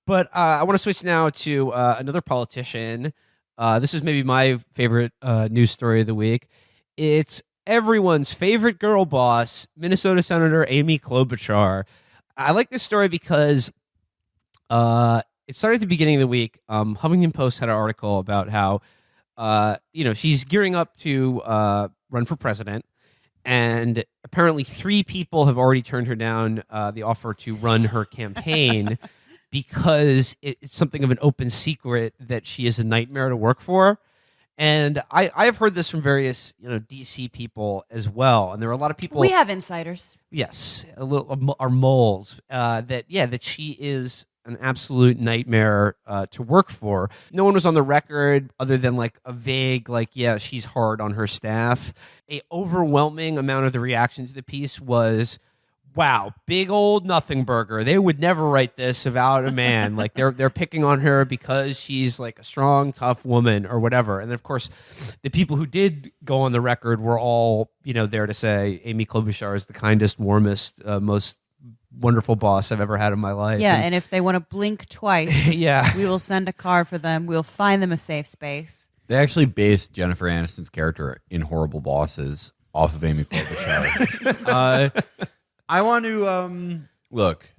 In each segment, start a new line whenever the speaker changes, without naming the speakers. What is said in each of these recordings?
But I want to switch now to another politician. This is maybe my favorite news story of the week. It's everyone's favorite girl boss, Minnesota Senator Amy Klobuchar. I like this story because it started at the beginning of the week. Huffington Post had an article about how she's gearing up to run for president, and apparently 3 people have already turned her down the offer to run her campaign because it's something of an open secret that she is a nightmare to work for. And I have heard this from various DC people as well, and there are a lot of people.
We have insiders.
Yes, our moles. That she is an absolute nightmare to work for. No one was on the record other than like a vague she's hard on her staff. A overwhelming amount of the reaction to the piece was, wow, big old nothing burger. They would never write this about a man. Like they're picking on her because she's like a strong, tough woman or whatever. And then of course, the people who did go on the record were all, there to say Amy Klobuchar is the kindest, warmest, most wonderful boss I've ever had in my life.
Yeah, and if they want to blink twice,
yeah,
we will send a car for them. We'll find them a safe space.
They actually based Jennifer Aniston's character in Horrible Bosses off of Amy Klobuchar. I want to look,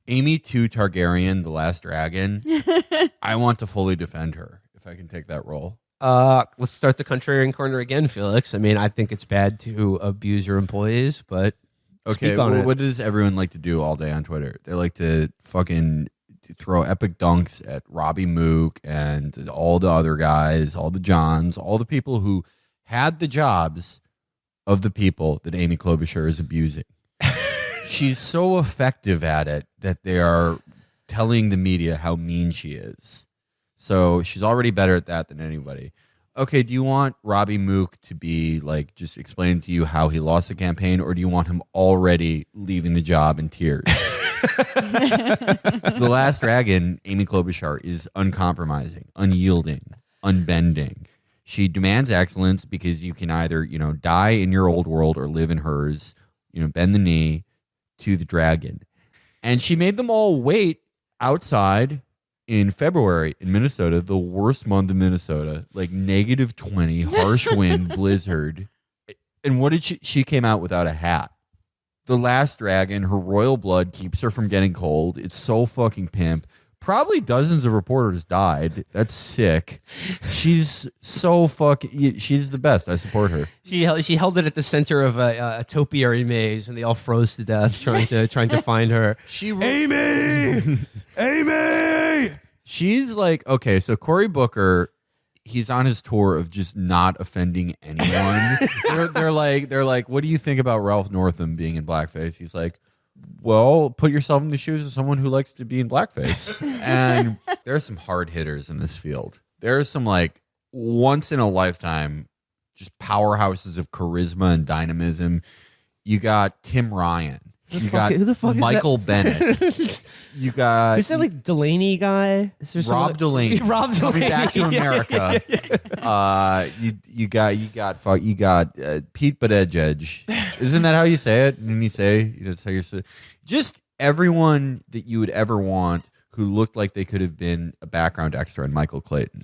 Amy 2 Targaryen, the Last Dragon. I want to fully defend her if I can take that role.
Let's start the contrarian corner again, Felix. I mean, I think it's bad to abuse your employees, but
okay, what does everyone like to do all day on Twitter? They like to fucking throw epic dunks at Robbie Mook and all the other guys, all the Johns, all the people who had the jobs of the people that Amy Klobuchar is abusing. She's so effective at it that they are telling the media how mean she is. So she's already better at that than anybody. Okay, do you want Robbie Mook to be like just explaining to you how he lost the campaign, or do you want him already leaving the job in tears? The Last Dragon, Amy Klobuchar, is uncompromising, unyielding, unbending. She demands excellence because you can either, die in your old world or live in hers, bend the knee to the dragon. And she made them all wait outside in February in Minnesota, the worst month in Minnesota, like -20, harsh wind, blizzard. And what did she came out without a hat. The Last Dragon, her royal blood keeps her from getting cold. It's so fucking pimp. Probably dozens of reporters died. That's sick. She's so fucking. She's the best. I support her.
She held it at the center of a topiary maze, and they all froze to death trying to find her. Amy, Amy.
She's like, okay. So Cory Booker, he's on his tour of just not offending anyone. they're like, what do you think about Ralph Northam being in blackface? He's like, well, put yourself in the shoes of someone who likes to be in blackface. And there are some hard hitters in this field. There are some like once in a lifetime, just powerhouses of charisma and dynamism. You got Tim Ryan. You got
who the fuck
Michael
is that?
Bennett. You got
Is that like Delaney guy? Is there
Rob Delaney.
Rob
Coming
Delaney.
back to America. You got Pete Buttigieg. Isn't that how you say it? And you say that's how you're just everyone that you would ever want who looked like they could have been a background extra in Michael Clayton.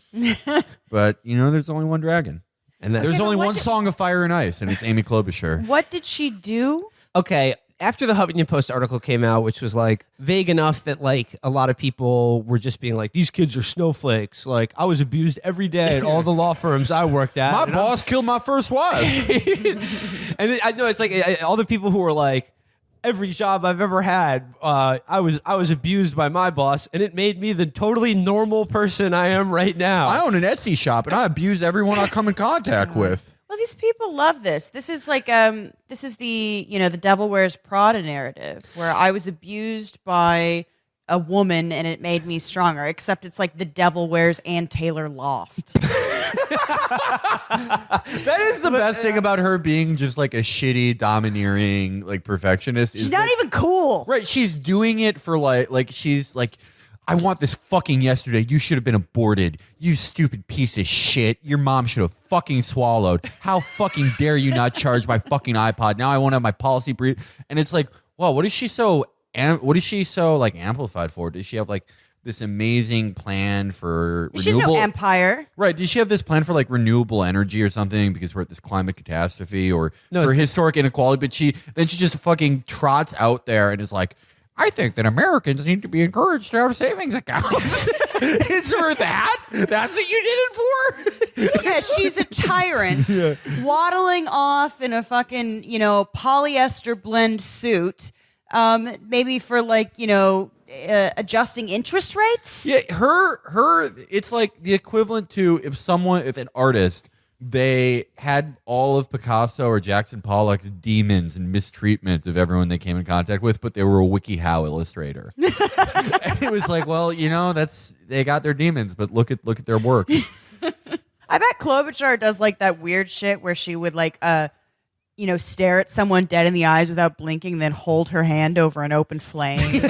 But there's only one dragon. And there's only one Song of Fire and Ice, and it's Amy Klobuchar.
What did she do?
Okay, after the Huffington Post article came out, which was like vague enough that like a lot of people were just being like, these kids are snowflakes. Like I was abused every day at all the law firms I worked at.
My boss killed my first wife.
And I know it's like all the people who were like, every job I've ever had, I was abused by my boss, and it made me the totally normal person I am right now.
I own an Etsy shop, and I abuse everyone I come in contact with.
Well, these people love this. This is like this is the the Devil Wears Prada narrative, where I was abused by a woman and it made me stronger. Except it's like the Devil Wears Ann Taylor Loft.
That is the best thing about her being just like a shitty, domineering, like perfectionist.
She's not even cool,
right? She's doing it for like she's like, I want this fucking yesterday. You should have been aborted. You stupid piece of shit. Your mom should have fucking swallowed. How fucking dare you not charge my fucking iPod? Now I won't have my policy brief. And it's like, well, what is she so like amplified for? Does she have like this amazing plan for
She's
renewable
no empire.
Right. Did she have this plan for like renewable energy or something because we're at this climate catastrophe or
No,
for
it's-
historic inequality? But she just fucking trots out there and is like, I think that Americans need to be encouraged to have savings accounts. It's for that? That's what you did it for?
Yeah, she's a tyrant waddling off in a fucking, polyester blend suit. Maybe for like, adjusting interest rates.
Yeah, her it's like the equivalent to if an artist, they had all of Picasso or Jackson Pollock's demons and mistreatment of everyone they came in contact with, but they were a WikiHow illustrator. And it was like, well, they got their demons, but look at their work.
I bet Klobuchar does like that weird shit where she would like stare at someone dead in the eyes without blinking, then hold her hand over an open flame.
and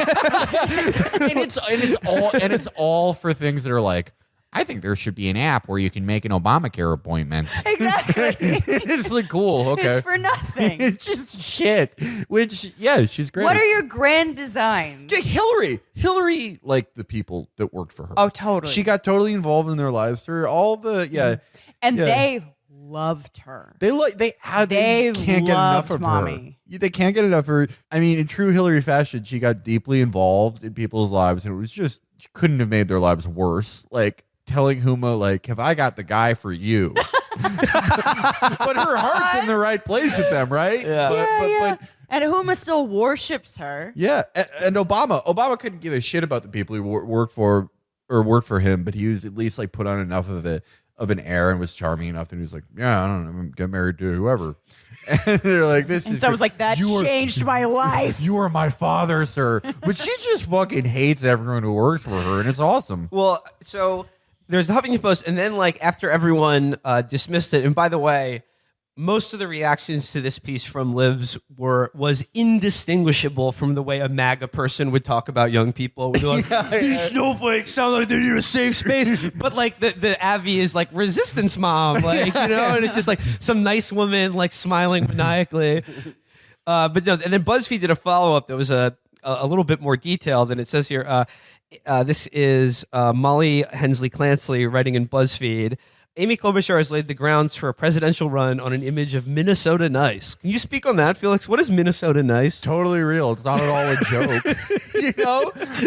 it's all for things that are like, I think there should be an app where you can make an Obamacare appointment.
Exactly.
It's like, cool, okay.
It's for nothing.
It's just shit. Which, yeah, she's great.
What are your grand designs?
Hillary liked the people that worked for her.
Oh, totally.
She got totally involved in their lives through all the
And
yeah.
they loved her.
They can't get enough of
mommy.
her. They can't get enough of her. I mean, in true Hillary fashion, she got deeply involved in people's lives, and it was just she couldn't have made their lives worse. Like telling Huma, like, "Have I got the guy for you?" But her heart's in the right place with them, right?
Yeah.
But
And Huma still worships her.
yeah, and Obama couldn't give a shit about the people who worked for him, but he was at least like put on enough of an air and was charming enough that he was like, yeah, I don't know, get married to whoever. And they're like, this
And
is
someone's like, that changed my life.
You are my father, sir. But she just fucking hates everyone who works for her, and it's awesome.
Well, so there's the Huffington Post, and then like after everyone dismissed it, and by the way, most of the reactions to this piece from libs was indistinguishable from the way a MAGA person would talk about young people. Would be like, these snowflakes sound like they need a safe space, but like the Avi is like resistance mom, like and it's just like some nice woman like smiling maniacally. But no, and then BuzzFeed did a follow up that was a little bit more detailed, and it says here. This is Molly Hensley Clancy writing in BuzzFeed. Amy Klobuchar has laid the grounds for a presidential run on an image of Minnesota Nice. Can you speak on that, Felix? What is Minnesota Nice?
Totally real. It's not at all a joke.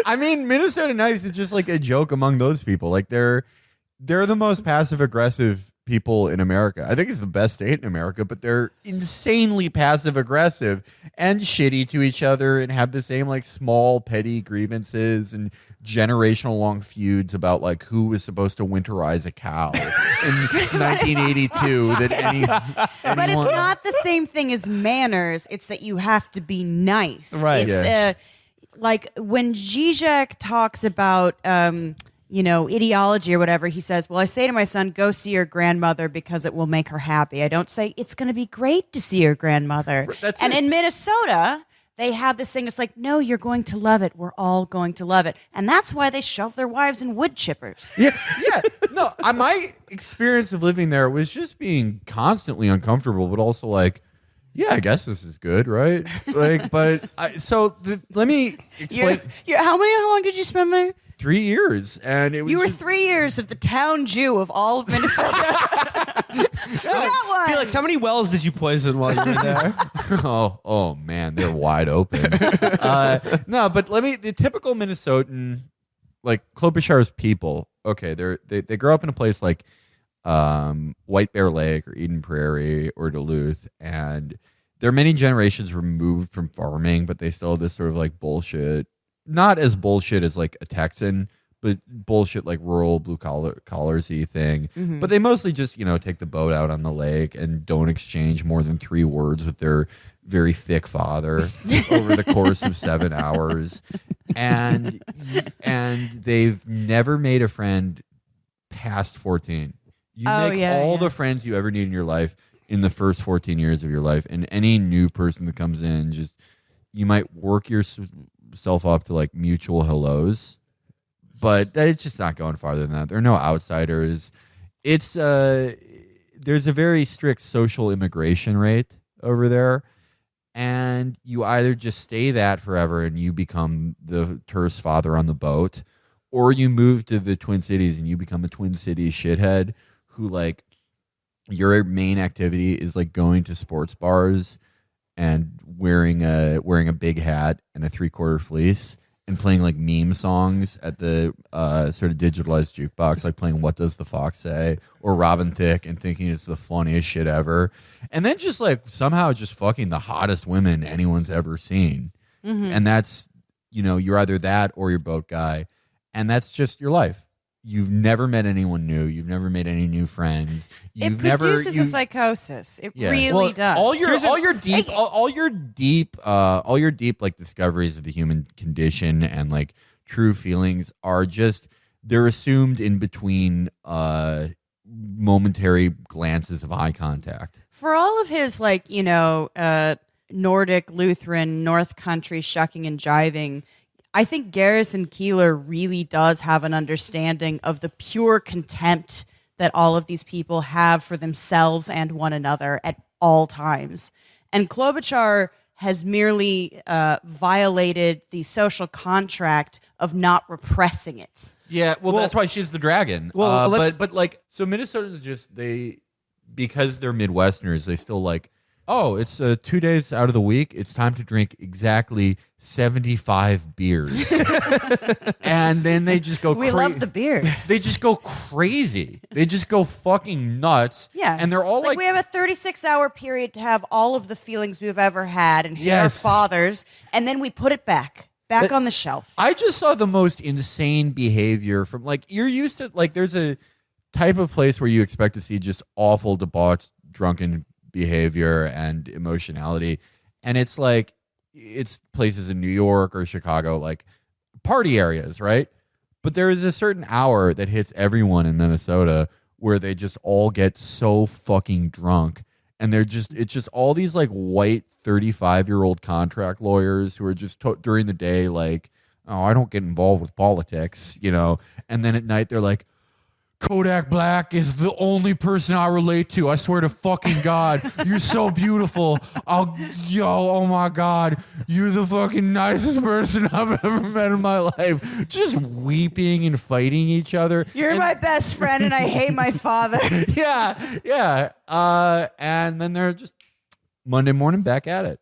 I mean, Minnesota Nice is just like a joke among those people. Like they're the most passive aggressive people in America. I think it's the best state in America, but they're insanely passive aggressive and shitty to each other and have the same like small petty grievances and generational long feuds about like who was supposed to winterize a cow in 1982 that
But it's not the same thing as manners. It's that you have to be nice.
Right.
It's like when Zizek talks about ideology or whatever, he says, well, I say to my son, go see your grandmother because it will make her happy. I don't say it's going to be great to see your grandmother. And in Minnesota, they have this thing. It's like, no, you're going to love it. We're all going to love it. And that's why they shove their wives in wood chippers.
Yeah. No, my experience of living there was just being constantly uncomfortable, but also like, yeah, I guess this is good, right? Like, but let me explain.
How long did you spend there?
3 years, and it was.
You were 3 years of the town Jew of all of Minnesota. That one.
Felix, how many wells did you poison while you were there?
oh man, they're wide open. No, but the typical Minnesotan, like Klobuchar's people. Okay, they grow up in a place like White Bear Lake or Eden Prairie or Duluth, and they're many generations removed from farming, but they still have this sort of like bullshit. Not as bullshit as like a Texan, but bullshit like rural blue collars-y thing. Mm-hmm. But they mostly just, take the boat out on the lake and don't exchange more than 3 words with their very thick father over the course of 7 hours. And they've never made a friend past 14. You make all the friends you ever need in your life in the first 14 years of your life. And any new person that comes in, you might work yourself up to like mutual hellos, but it's just not going farther than that. There are no outsiders. It's there's a very strict social immigration rate over there, and you either just stay that forever and you become the terse father on the boat, or you move to the Twin Cities and you become a Twin Cities shithead who like your main activity is like going to sports bars and wearing a big hat and a 3/4 fleece and playing like meme songs at the sort of digitalized jukebox, like playing "What Does the Fox Say" or Robin Thicke and thinking it's the funniest shit ever, and then just like somehow just fucking the hottest women anyone's ever seen, and that's you're either that or you're boat guy, and that's just your life. You've never met anyone new. You've never made any new friends.
It produces a psychosis. It really does.
All your deep like discoveries of the human condition and like true feelings are just they're assumed in between momentary glances of eye contact.
For all of his like Nordic Lutheran North Country shucking and jiving, I think Garrison Keillor really does have an understanding of the pure contempt that all of these people have for themselves and one another at all times. And Klobuchar has merely violated the social contract of not repressing it.
Yeah, well that's why she's the dragon.
Well,
but like, so Minnesotans just, because they're Midwesterners, they still like, oh, it's 2 days out of the week. It's time to drink exactly 75 beers. And then they just go
We love the beers.
They just go crazy. They just go fucking nuts.
Yeah.
And they're all
it's like we have a 36-hour period to have all of the feelings we've ever had and hear our fathers, and then we put it back on the shelf.
I just saw the most insane behavior from like, you're used to like, there's a type of place where you expect to see just awful debauched, drunken behavior and emotionality, and it's like it's places in New York or Chicago, like party areas, right? But there is a certain hour that hits everyone in Minnesota where they just all get so fucking drunk, and it's just all these like white 35-year-old contract lawyers who are just during the day like, oh, I don't get involved with politics, and then at night they're like, Kodak Black is the only person I relate to. I swear to fucking God, you're so beautiful. Oh my God, you're the fucking nicest person I've ever met in my life. Just weeping and fighting each other.
You're my best friend, and I hate my father.
Yeah. And then they're just Monday morning back at it.